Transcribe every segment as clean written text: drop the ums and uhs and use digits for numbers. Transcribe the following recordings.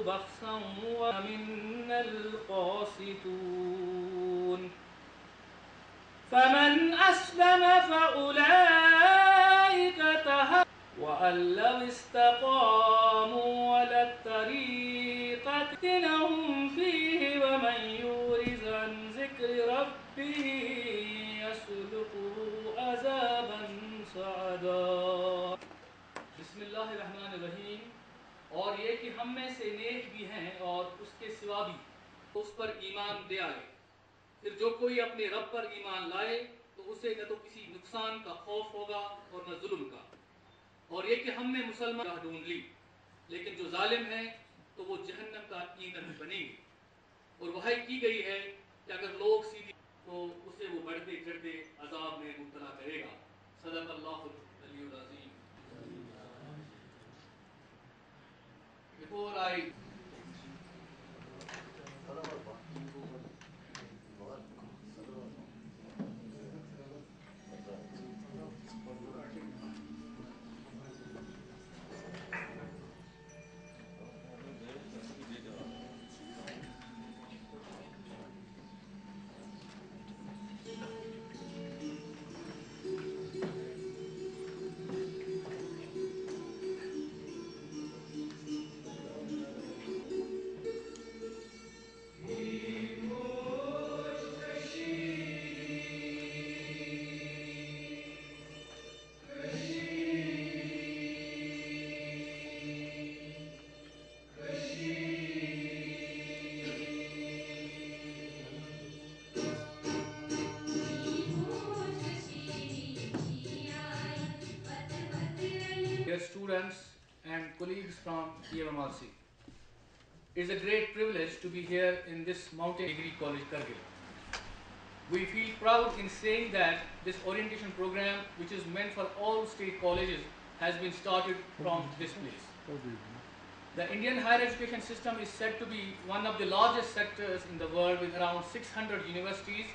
بخسا ومنا القاسطون فمن أسلم فأولئك تهدوا وأن لو استقاموا على الطريقة لهم فيه ومن يورز عن ذكر ربه يسلكه عذابا صعدا. بسم اللہ الرحمن الرحیم. اور یہ کہ ہم میں سے نیک بھی ہیں اور اس کے سوا بھی اس پر ایمان لے آئے. پھر جو کوئی اپنے رب پر ایمان لائے تو اسے نہ تو کسی نقصان کا خوف ہوگا اور نہ ظلم کا. اور یہ کہ ہم نے مسلمان راہ ڈھونڈ لی لیکن جو ظالم ہیں تو وہ جہنم کا ایندھن بنیں گے. اور وحی کی گئی ہے کہ اگر لوگ سیدھی تو اسے وہ بڑھتے چڑھتے عذاب میں مبتلا کرے گا. صدق اللہ العلی العظیم. Before I dear students and colleagues from EMMRC, it is a great privilege to be here in this Mountain Degree College, Kargil. We feel proud in saying that this orientation program, which is meant for all state colleges, has been started from this place. The Indian higher education system is said to be one of the largest sectors in the world with around 600 universities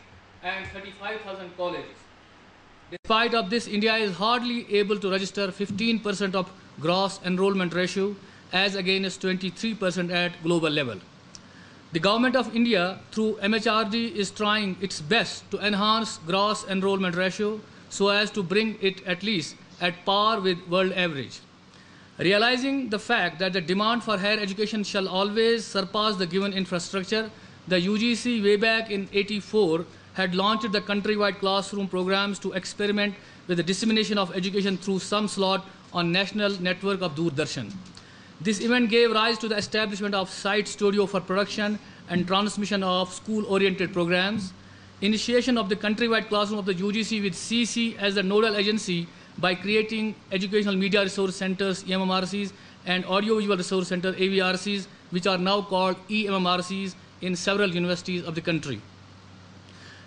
and 35,000 colleges. Despite of this, India is hardly able to register 15% of gross enrollment ratio as against 23% at global level. The government of India through MHRD is trying its best to enhance gross enrollment ratio so as to bring it at least at par with world average. Realizing the fact that the demand for higher education shall always surpass the given infrastructure, the UGC way back in '84 had launched the countrywide classroom programs to experiment with the dissemination of education through some slot on national network of Doordarshan. This event gave rise to the establishment of site studio for production and transmission of school-oriented programs, initiation of the countrywide classroom of the UGC with CC as the nodal agency by creating educational media resource centers, EMMRCs, and audiovisual resource centers, AVRCs, which are now called EMMRCs in several universities of the country.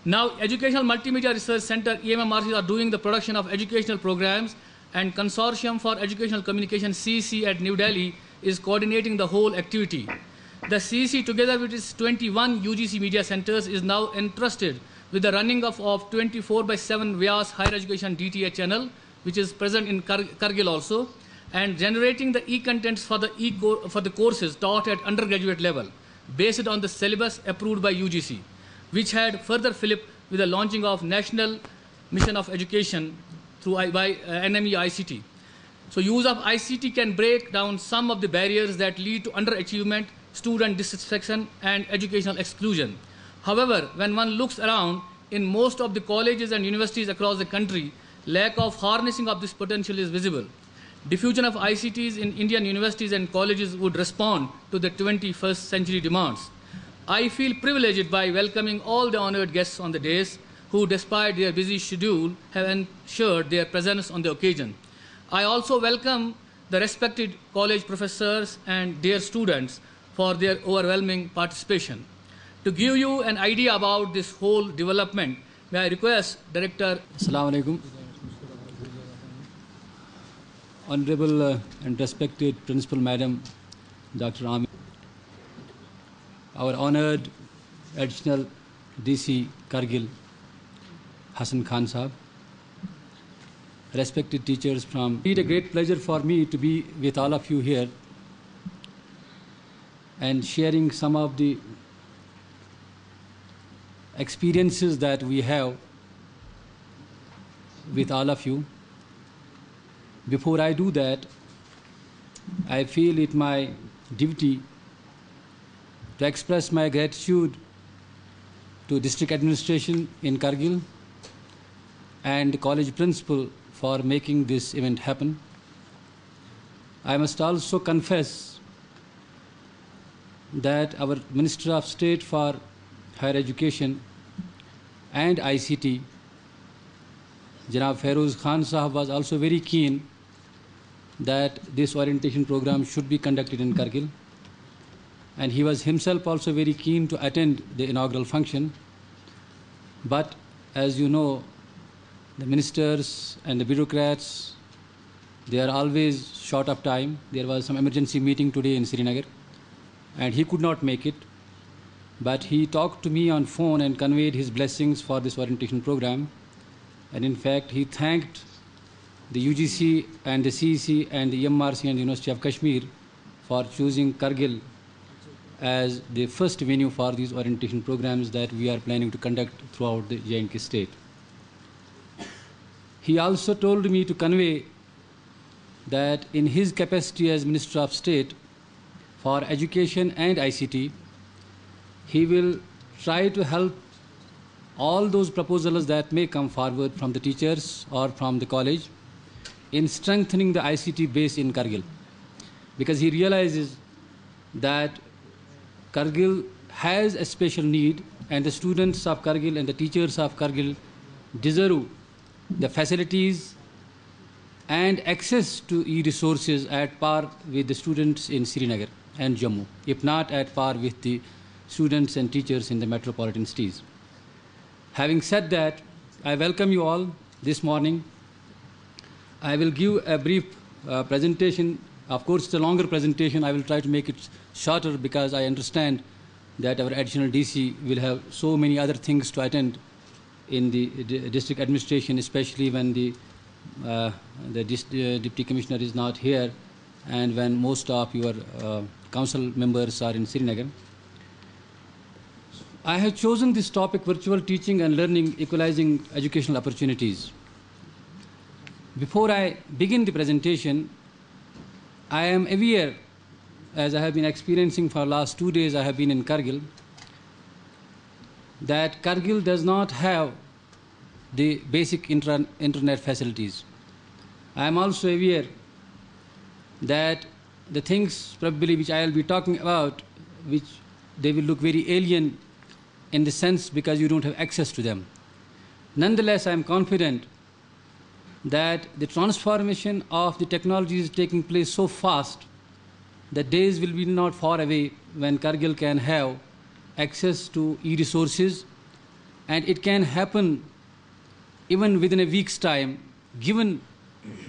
Now, Educational Multimedia Research Center, EMMRCs, are doing the production of educational programs, and Consortium for Educational Communication, CC, at New Delhi is coordinating the whole activity. The CC, together with its 21 UGC media centers, is now entrusted with the running of 24/7 Vyas Higher Education DTH channel, which is present in Kargil also, and generating the e-contents for the courses taught at undergraduate level, based on the syllabus approved by UGC, which had further filled with the launching of National Mission of Education by NME ICT. So use of ICT can break down some of the barriers that lead to underachievement, student dissatisfaction, and educational exclusion. However, when one looks around in most of the colleges and universities across the country, lack of harnessing of this potential is visible. Diffusion of ICTs in Indian universities and colleges would respond to the 21st century demands. I feel privileged by welcoming all the honored guests on the dais who, despite their busy schedule, have ensured their presence on the occasion. I also welcome the respected college professors and dear students for their overwhelming participation. To give you an idea about this whole development, may I request Director... Assalamu alaikum. Honorable and respected Principal Madam, Dr. Amir, our honored Additional DC Kargil, Hassan Khan Sahab, respected teachers from... It's a great pleasure for me to be with all of you here. and sharing some of the experiences that we have with all of you. Before I do that, I feel it my duty to express my gratitude to district administration in Kargil and college principal for making this event happen. I must also confess that our Minister of State for Higher Education and ICT, Janab Feroz Khan Sahab, was also very keen that this orientation program should be conducted in Kargil, and he was himself also very keen to attend the inaugural function. But as you know, the ministers and the bureaucrats, they are always short of time. There was some emergency meeting today in Srinagar, and he could not make it. But he talked to me on phone and conveyed his blessings for this orientation program. And in fact, he thanked the UGC and the CEC and the MRC and the University of Kashmir for choosing Kargil as the first venue for these orientation programs that we are planning to conduct throughout the J&K state. He also told me to convey that in his capacity as Minister of State for Education and ICT, he will try to help all those proposals that may come forward from the teachers or from the college in strengthening the ICT base in Kargil, because he realizes that Kargil has a special need, and the students of Kargil and the teachers of Kargil deserve the facilities and access to e-resources at par with the students in Srinagar and Jammu, if not at par with the students and teachers in the metropolitan cities. Having said that, I welcome you all this morning. I will give a brief presentation. Of course, it's a longer presentation. I will try to make it shorter because I understand that our additional DC will have so many other things to attend in the district administration, especially when the Deputy Commissioner is not here and when most of your council members are in Srinagar. I have chosen this topic, virtual teaching and learning, equalizing educational opportunities. Before I begin the presentation, I am aware, as I have been experiencing for the last 2 days, I have been in Kargil, that Kargil does not have the basic internet facilities. I am also aware that the things probably which I will be talking about, which they will look very alien in the sense because you don't have access to them. Nonetheless, I am confident that the transformation of the technology is taking place so fast that days will be not far away when Kargil can have access to e-resources, and it can happen even within a week's time, given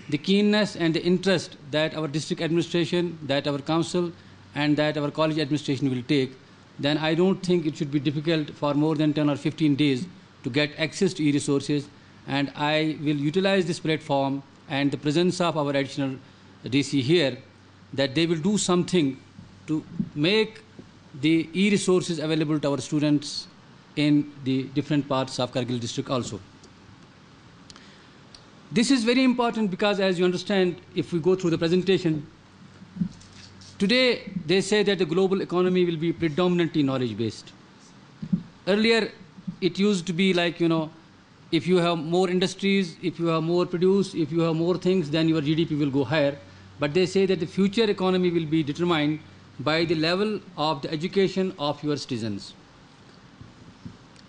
the keenness and the interest that our district administration, that our council, and that our college administration will take. Then I don't think it should be difficult for more than 10 or 15 days to get access to e-resources, and I will utilize this platform and the presence of our additional DC here, that they will do something to make the e-resources available to our students in the different parts of Kargil district also. This is very important because, as you understand, if we go through the presentation, today they say that the global economy will be predominantly knowledge-based. Earlier, it used to be like, if you have more industries, if you have more produce, if you have more things, then your GDP will go higher. But they say that the future economy will be determined by the level of the education of your citizens.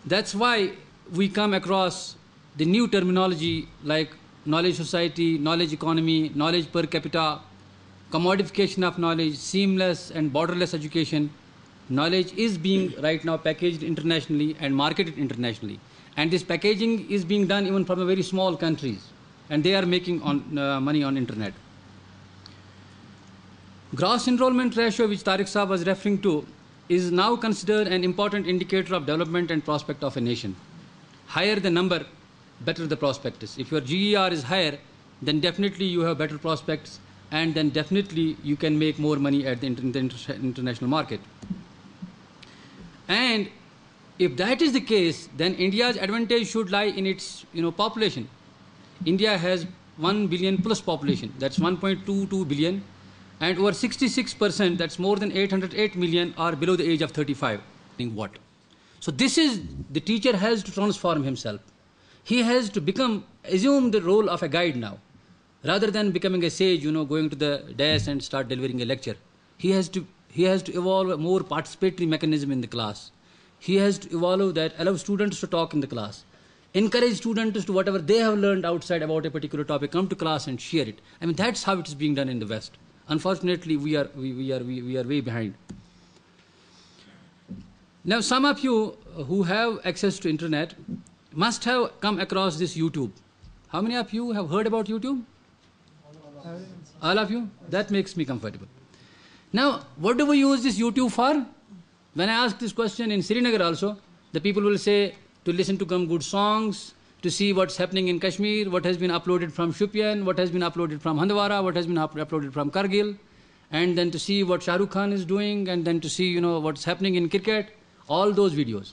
That's why we come across the new terminology like knowledge society, knowledge economy, knowledge per capita, commodification of knowledge, seamless and borderless education. Knowledge is being right now packaged internationally and marketed internationally. And this packaging is being done even from a very small countries, and they are making money on internet. Gross enrollment ratio, which Tariq Saab was referring to, is now considered an important indicator of development and prospect of a nation. Higher the number, better the prospect is. If your GER is higher, then definitely you have better prospects and then definitely you can make more money at the international market. And if that is the case, then India's advantage should lie in its population. India has 1 billion plus population, that's 1.22 billion, and over 66%, that's more than 808 million, are below the age of 35. What? So this is, the teacher has to transform himself. He has to assume the role of a guide now. Rather than becoming a sage, going to the dais and start delivering a lecture. He has to evolve a more participatory mechanism in the class. He has to evolve that, allow students to talk in the class. Encourage students to whatever they have learned outside about a particular topic, come to class and share it. I mean, that's how it is being done in the West. Unfortunately, we are way behind. Now, some of you who have access to internet must have come across this YouTube. How many of you have heard about YouTube? All of you? That makes me comfortable. Now, what do we use this YouTube for? When I ask this question in Srinagar also, the people will say to listen to some good songs, to see what's happening in Kashmir, what has been uploaded from Shupian, what has been uploaded from Handwara, what has been uploaded from Kargil, and then to see what Shah Rukh Khan is doing, and then to see what's happening in cricket, all those videos.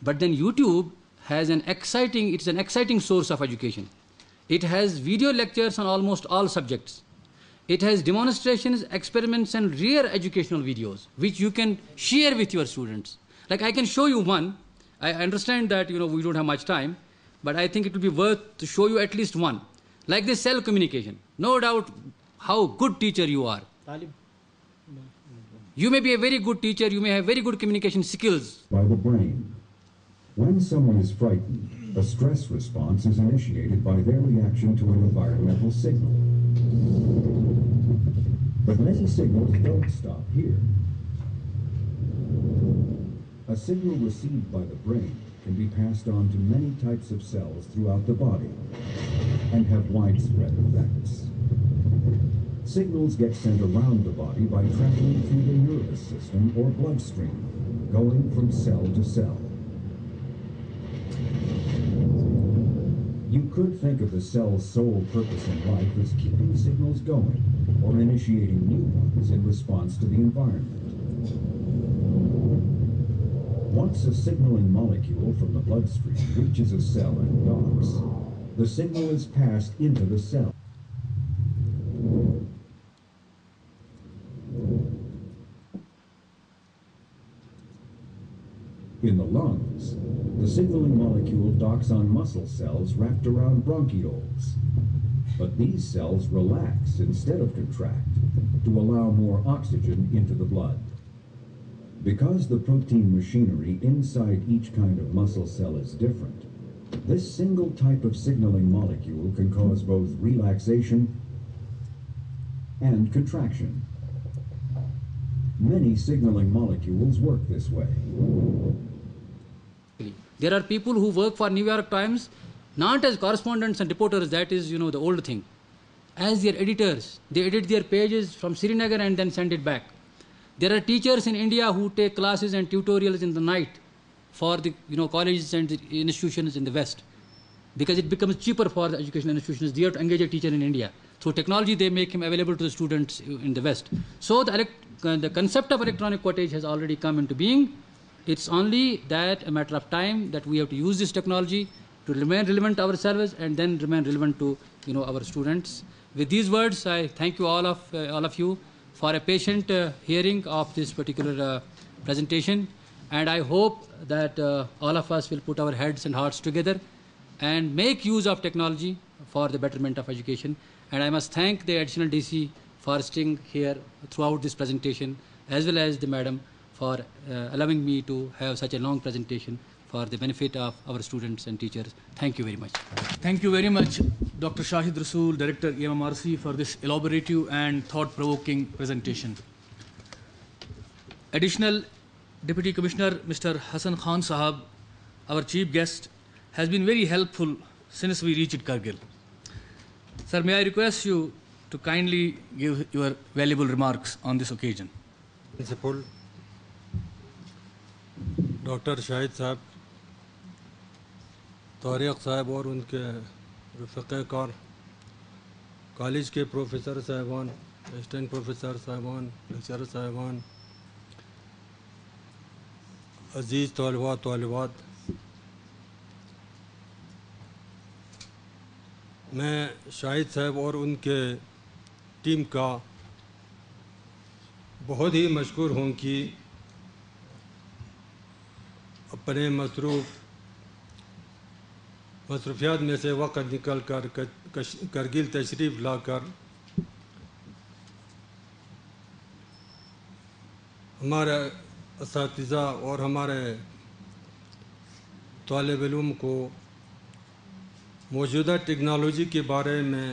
But then YouTube has it's an exciting source of education. It has video lectures on almost all subjects. It has demonstrations, experiments, and rare educational videos, which you can share with your students. Like I can show you one. I understand that we don't have much time, but I think it would be worth to show you at least one. Like this cell communication. No doubt how good teacher you are. You may be a very good teacher, you may have very good communication skills. By the brain. When someone is frightened, a stress response is initiated by their reaction to an environmental signal. But many signals don't stop here. A signal received by the brain can be passed on to many types of cells throughout the body and have widespread effects. Signals get sent around the body by traveling through the nervous system or bloodstream, going from cell to cell. You could think of the cell's sole purpose in life as keeping signals going or initiating new ones in response to the environment. Once a signaling molecule from the bloodstream reaches a cell and docks, the signal is passed into the cell. In the lungs, the signaling molecule docks on muscle cells wrapped around bronchioles. But these cells relax instead of contract to allow more oxygen into the blood. Because the protein machinery inside each kind of muscle cell is different, this single type of signaling molecule can cause both relaxation and contraction. Many signaling molecules work this way. There are people who work for New York Times not as correspondents and reporters, that is, the old thing, as their editors. They edit their pages from Srinagar and then send it back. There are teachers in India who take classes and tutorials in the night for the colleges and the institutions in the West, because it becomes cheaper for the educational institutions there to engage a teacher in India. Through technology, they make him available to the students in the West. So the concept of electronic quotage has already come into being. It's only that a matter of time that we have to use this technology to remain relevant to ourselves and then remain relevant to our students. With these words, I thank you all of you for a patient hearing of this particular presentation, and I hope that all of us will put our heads and hearts together and make use of technology for the betterment of education. And I must thank the additional DC for staying here throughout this presentation, as well as the madam for allowing me to have such a long presentation for the benefit of our students and teachers. Thank you very much. Thank you very much, Dr. Shahid Rasool, Director, EMMRC, for this elaborative and thought-provoking presentation. Additional Deputy Commissioner, Mr. Hassan Khan Sahab, our chief guest, has been very helpful since we reached Kargil. Sir, may I request you to kindly give your valuable remarks on this occasion. Principal, Dr. Shahid Sahab, Tariq صاحب اور ان کے رفقۂ کار college کے professor صاحبان، assistant professor صاحبان، lecturer صاحبان، عزیز طلباء طالبات، میں شاہد صاحب اور ان کے ٹیم کا بہت ہی مشکور ہوں کہ اپنے مصروفیات میں سے وقت نکال کر کرگل تشریف لا کر ہمارے اساتذہ اور ہمارے طالب علم کو موجودہ ٹیکنالوجی کے بارے میں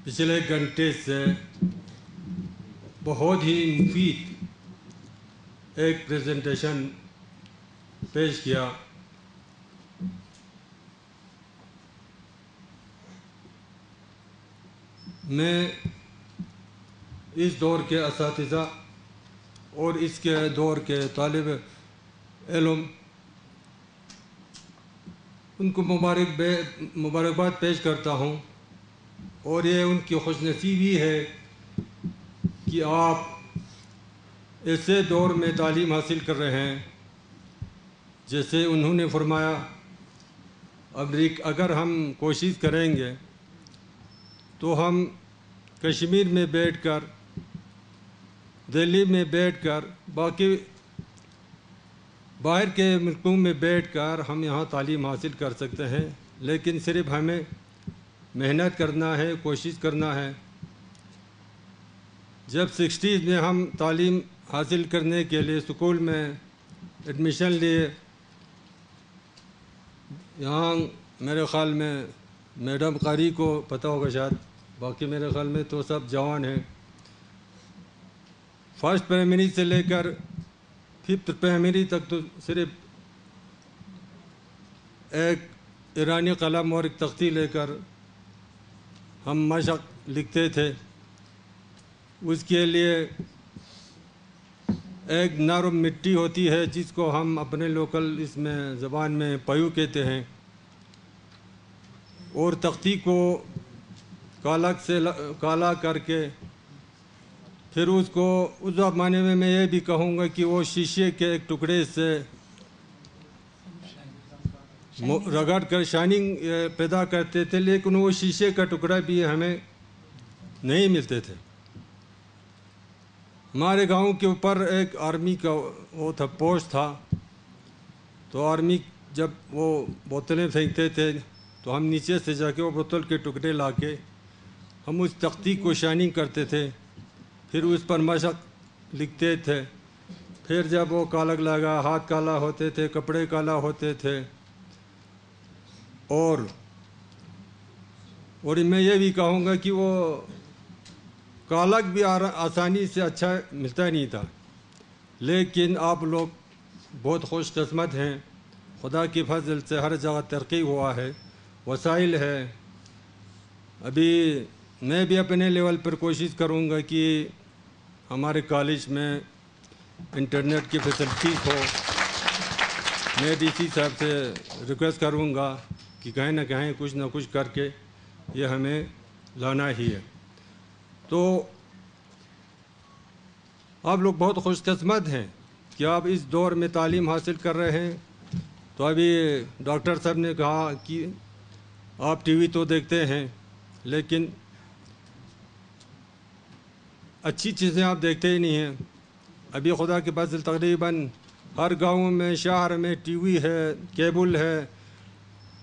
پچھلے گھنٹے سے بہت ہی مفید ایک پریزنٹیشن پیش کیا۔ میں اس دور کے اساتذہ اور اس کے دور کے طالب علم ان کو مبارکباد پیش کرتا ہوں، اور یہ ان کی خوش نصیبی ہے کہ آپ ایسے دور میں تعلیم حاصل کر رہے ہیں جیسے انہوں نے فرمایا اگر ہم کوشش کریں گے تو ہم کشمیر میں بیٹھ کر، دہلی میں بیٹھ کر، باقی باہر کے ملکوں میں بیٹھ کر ہم یہاں تعلیم حاصل کر سکتے ہیں، لیکن صرف ہمیں محنت کرنا ہے، کوشش کرنا ہے۔ جب 60s میں ہم تعلیم حاصل کرنے کے لیے اسکول میں ایڈمیشن لیے، یہاں میرے خیال میں میڈم قاری کو پتہ ہوگا شاید، باقی میرے خیال میں تو سب جوان ہیں، فرسٹ پرائمری سے لے کر 5th پرائمری تک تو صرف ایک ایرانی قلم اور ایک تختی لے کر ہم مشق لکھتے تھے۔ اس کے لیے ایک نرم مٹی ہوتی ہے جس کو ہم اپنے لوکل اس میں زبان میں پیو کہتے ہیں، اور تختی کو کالا کر کے پھر اس کو اس زمانے میں یہ بھی کہوں گا کہ وہ شیشے کے ایک ٹکڑے سے رگڑ کر شائننگ پیدا کرتے تھے، لیکن وہ شیشے کا ٹکڑا بھی ہمیں نہیں ملتے تھے۔ ہمارے گاؤں کے اوپر ایک آرمی کا وہ تھا، پوسٹ تھا، تو آرمی جب وہ بوتلیں پھینکتے تھے تو ہم نیچے سے جا کے وہ بوتل کے ٹکڑے لا کے ہم اس تختی کو شائننگ کرتے تھے، پھر اس پر مشق لکھتے تھے، پھر جب وہ کالک لگا، ہاتھ کالا ہوتے تھے، کپڑے کالا ہوتے تھے، اور میں یہ بھی کہوں گا کہ وہ کالک بھی آسانی سے اچھا ملتا نہیں تھا، لیکن آپ لوگ بہت خوش قسمت ہیں، خدا کی فضل سے ہر جگہ ترقی ہوا ہے، وسائل ہے۔ ابھی میں بھی اپنے لیول پر کوشش کروں گا کہ ہمارے کالج میں انٹرنیٹ کی فیسلٹیز ہو۔ میں ڈی سی صاحب سے ریکویسٹ کروں گا کہ کہیں نہ کہیں کچھ نہ کچھ کر کے یہ ہمیں لانا ہی ہے۔ تو آپ لوگ بہت خوش قسمت ہیں کہ آپ اس دور میں تعلیم حاصل کر رہے ہیں۔ تو ابھی ڈاکٹر صاحب نے کہا کہ آپ ٹی وی تو دیکھتے ہیں، لیکن اچھی چیزیں آپ دیکھتے ہی نہیں ہیں۔ ابھی خدا کے فضل تقریباً ہر گاؤں میں، شہر میں ٹی وی ہے، کیبل ہے،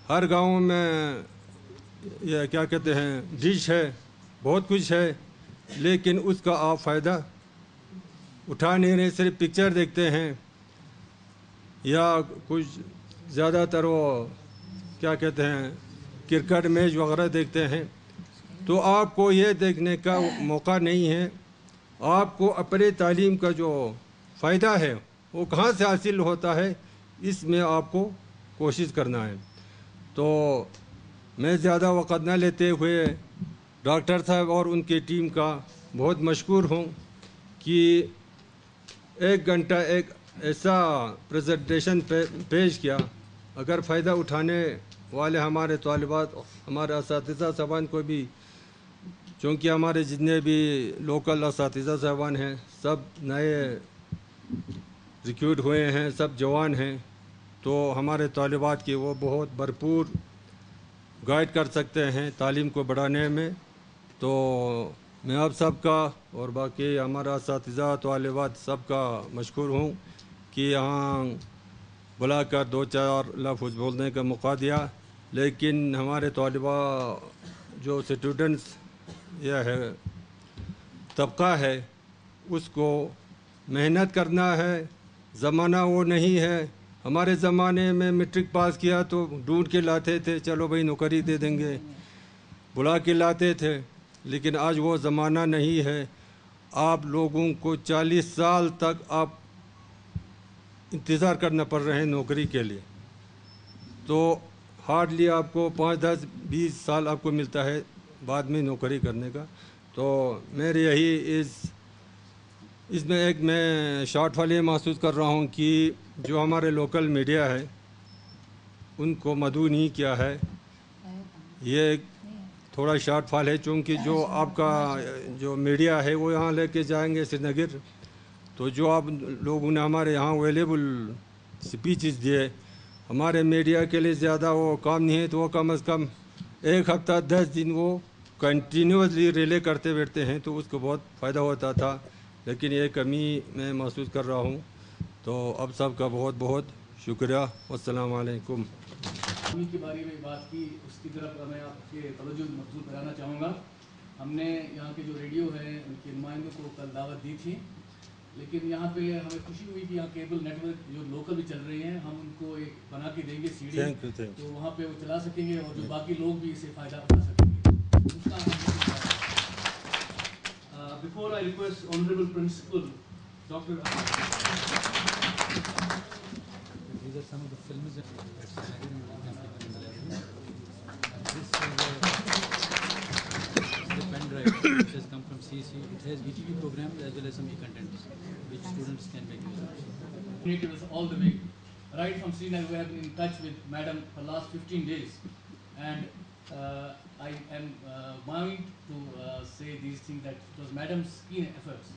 ہر گاؤں میں یہ کیا کہتے ہیں ڈش ہے، بہت کچھ ہے، لیکن اس کا آپ فائدہ اٹھا نہیں رہے، صرف پکچر دیکھتے ہیں، یا کچھ زیادہ تر وہ کیا کہتے ہیں کرکٹ میچ وغیرہ دیکھتے ہیں۔ تو آپ کو یہ دیکھنے کا موقع نہیں ہے۔ آپ کو اپنے تعلیم کا جو فائدہ ہے وہ کہاں سے حاصل ہوتا ہے، اس میں آپ کو کوشش کرنا ہے۔ تو میں زیادہ وقت نہ لیتے ہوئے ڈاکٹر صاحب اور ان کی ٹیم کا بہت مشکور ہوں کہ 1 گھنٹہ ایک ایسا پریزنٹیشن پیش کیا۔ اگر فائدہ اٹھانے والے ہمارے طالبات ہمارے اساتذہ صاحبان کو بھی، چونکہ ہمارے جتنے بھی لوکل اساتذہ صاحبان ہیں سب نئے ریکروٹ ہوئے ہیں، سب جوان ہیں، تو ہمارے طالبات کی وہ بہت بھرپور گائیڈ کر سکتے ہیں تعلیم کو بڑھانے میں. تو میں آپ سب کا اور باقی ہمارا اساتذہ طالبات سب کا مشکور ہوں کہ یہاں بلا کر 2-4 لفظ بولنے کا موقع دیا. لیکن ہمارے طالبہ جو اسٹوڈنٹس یہ ہے طبقہ ہے اس کو محنت کرنا ہے. زمانہ وہ نہیں ہے. ہمارے زمانے میں میٹرک پاس کیا تو ڈھونڈ کے لاتے تھے، چلو بھائی نوکری دے دیں گے، بلا کے لاتے تھے. لیکن آج وہ زمانہ نہیں ہے. آپ لوگوں کو 40 سال تک آپ انتظار کرنا پڑ رہے ہیں نوکری کے لیے. تو ہارڈلی آپ کو 5-10-20 سال آپ کو ملتا ہے بعد میں نوکری کرنے کا. تو میرے یہی اس میں ایک میں شارٹ فال یہ محسوس کر رہا ہوں کہ جو ہمارے لوکل میڈیا ہے ان کو مدعو نہیں کیا ہے. یہ تھوڑا شارٹ فال ہے، چونکہ جو آپ کا جو میڈیا ہے وہ یہاں لے کے جائیں گے سری نگر، تو جو آپ لوگوں نے ہمارے یہاں اویلیبل سپیچز دیے ہمارے میڈیا کے لیے زیادہ وہ کام نہیں ہے. تو وہ کم از کم 1 ہفتہ 10 دن وہ کنٹینیوسلی ریلے کرتے بیٹھتے ہیں تو اس کو بہت فائدہ ہوتا تھا. لیکن یہ کمی میں محسوس کر رہا ہوں. تو اب سب کا بہت بہت شکریہ. والسلام علیکم. کے بارے میں بات کی، اس کی طرف میں آپ کے توجہ مبذول کرانا چاہوں گا. ہم نے یہاں کے جو ریڈیو ہیں ان کے نمائندوں کو کل دعوت دی تھی، لیکن یہاں پہ ہمیں خوشی ہوئی کہ یہاں کیبل نیٹ ورک جو لوکل بھی چل رہے ہیں ہم ان کو ایک بنا کے دیں گے سی ڈی، تو وہاں پہ وہ چلا سکیں گے اور جو باقی لوگ بھی اس سے فائدہ اٹھا سکیں گے. Before I request Honorable Principal Dr. These are some of the films that the pen drive which has come from CC. It has VTV programs as well as some e-contents which students can make use of. Natives all the way, right from Srinagar. We have been in touch with Madam for last 15 days, and I am bound to say these things that it was Madam's keen efforts.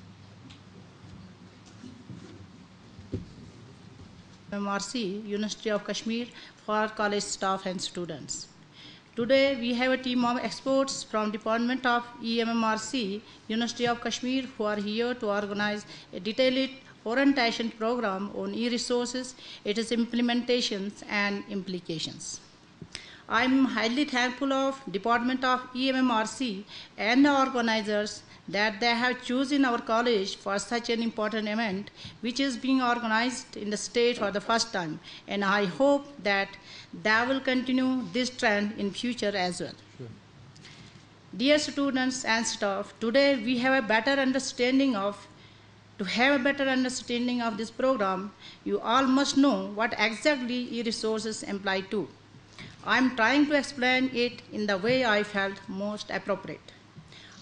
MRC, University of Kashmir, for college staff and students. Today we have a team of experts from Department of EMMRC, University of Kashmir, who are here to organize a detailed orientation program on e-resources, its implementations and implications. I am highly thankful of Department of EMMRC and the organizers that they have chosen our college for such an important event which is being organized in the state for the first time, and I hope that they will continue this trend in future as well. Sure. Dear students and staff, today we have a better understanding of this program. You all must know what exactly e-resources apply to. I am trying to explain it in the way I felt most appropriate.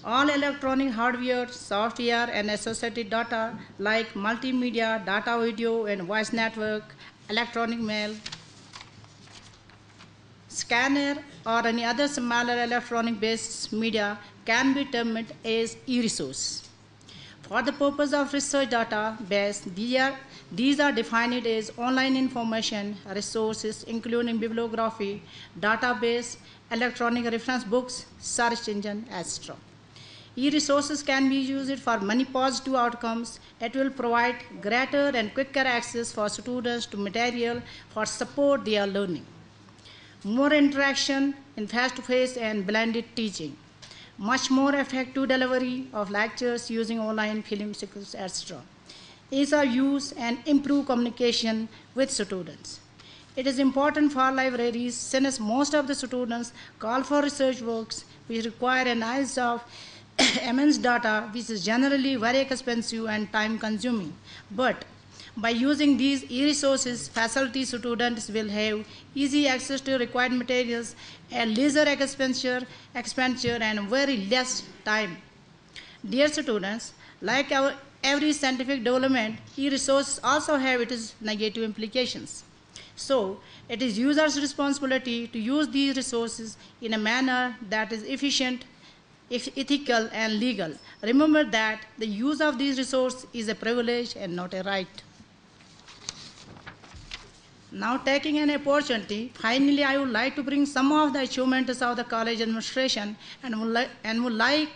All electronic hardware, software, and associated data like multimedia, data, video, and voice network, electronic mail, scanner, or any other smaller electronic-based media can be termed as e-resource. For the purpose of research database, these are defined as online information resources including bibliography, database, electronic reference books, search engine, etc. E-resources can be used for many positive outcomes. It will provide greater and quicker access for students to material for support their learning, more interaction in face-to-face and blended teaching, much more effective delivery of lectures using online film sequences, etc. Ease of use and improve communication with students. It is important for libraries since most of the students call for research works which require analysis of immense data, which is generally very expensive and time consuming. But by using these e-resources, faculty students will have easy access to required materials, a lesser expenditure and very less time. Dear students, like every scientific development, e-resources also have its negative implications. So, it is users' responsibility to use these resources in a manner that is efficient, ethical, and legal. Remember that the use of these resources is a privilege and not a right. Now, taking an opportunity, finally, I would like to bring some of the achievements of the college administration and would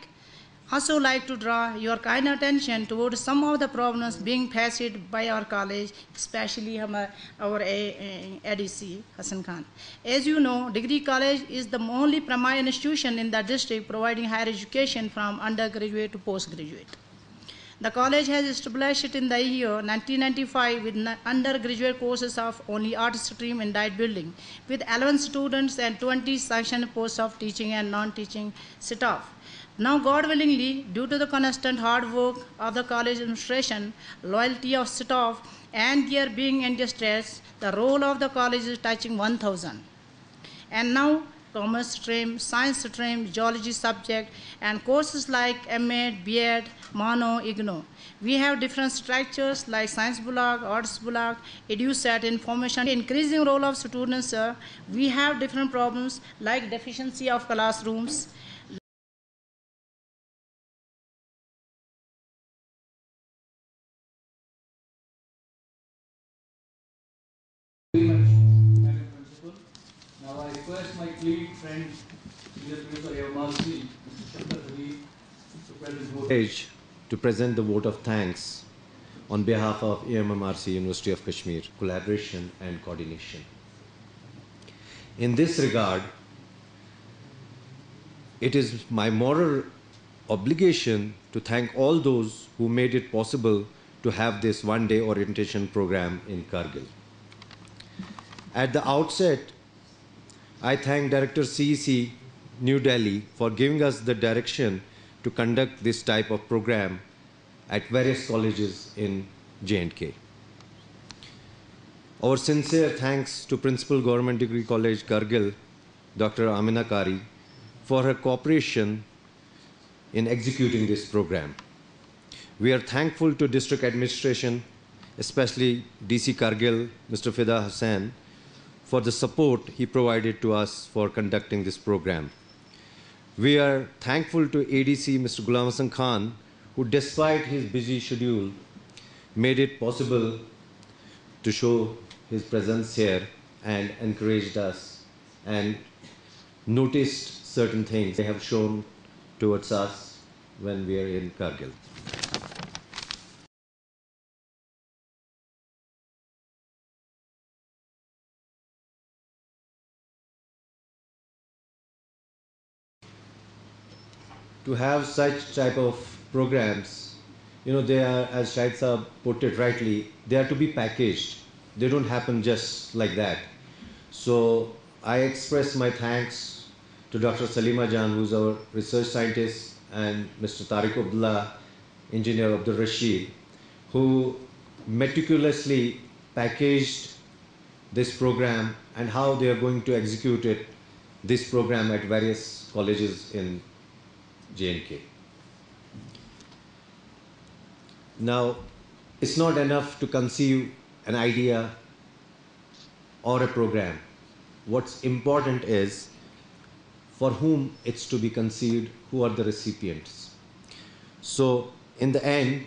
also like to draw your kind attention towards some of the problems being faced by our college, especially our ADC, Hassan Khan. As you know, Degree College is the only premier institution in the district providing higher education from undergraduate to postgraduate. The college has established in the year 1995 with undergraduate courses of only art stream and diet building, with 11 students and 20 sanctioned posts of teaching and non-teaching staff. Now, God willingly, due to the constant hard work of the college administration, loyalty of staff, and their being in distress, the roll of the college is touching 1,000. And now, commerce stream, science stream, geology subject, and courses like MA, BEd, Mono, IGNO. We have different structures like science block, arts block, EduSat, information. Increasing role of students, we have different problems like deficiency of classrooms, Very much, Madam Principal. Now I request my colleague, friend, Senior Professor Yamalsi, Mr. Shankar Habib, to present vote. To present the vote of thanks on behalf of EMMRC University of Kashmir, collaboration and coordination. In this regard, it is my moral obligation to thank all those who made it possible to have this one-day orientation program in Kargil. At the outset, I thank Director CEC New Delhi for giving us the direction to conduct this type of program at various colleges in J&K. Our sincere thanks to Principal Government Degree College Kargil, Dr. Amina Kari, for her cooperation in executing this program. We are thankful to District Administration, especially DC Kargil, Mr. Fida Hassan, for the support he provided to us for conducting this program. We are thankful to ADC Mr. Ghulam Hassan Khan, who despite his busy schedule, made it possible to show his presence here and encouraged us and noticed certain things they have shown towards us when we are in Kargil. To have such type of programs, they are, as Shahid Saab put it rightly, they are to be packaged. They don't happen just like that. So I express my thanks to Dr. Salima Jan, who's our research scientist, and Mr. Tariq Abdullah, Engineer Abdul Rashid, who meticulously packaged this program and how they are going to execute this program at various colleges in J&K. Now, it's not enough to conceive an idea or a program. What's important is for whom it's to be conceived, who are the recipients. So, in the end,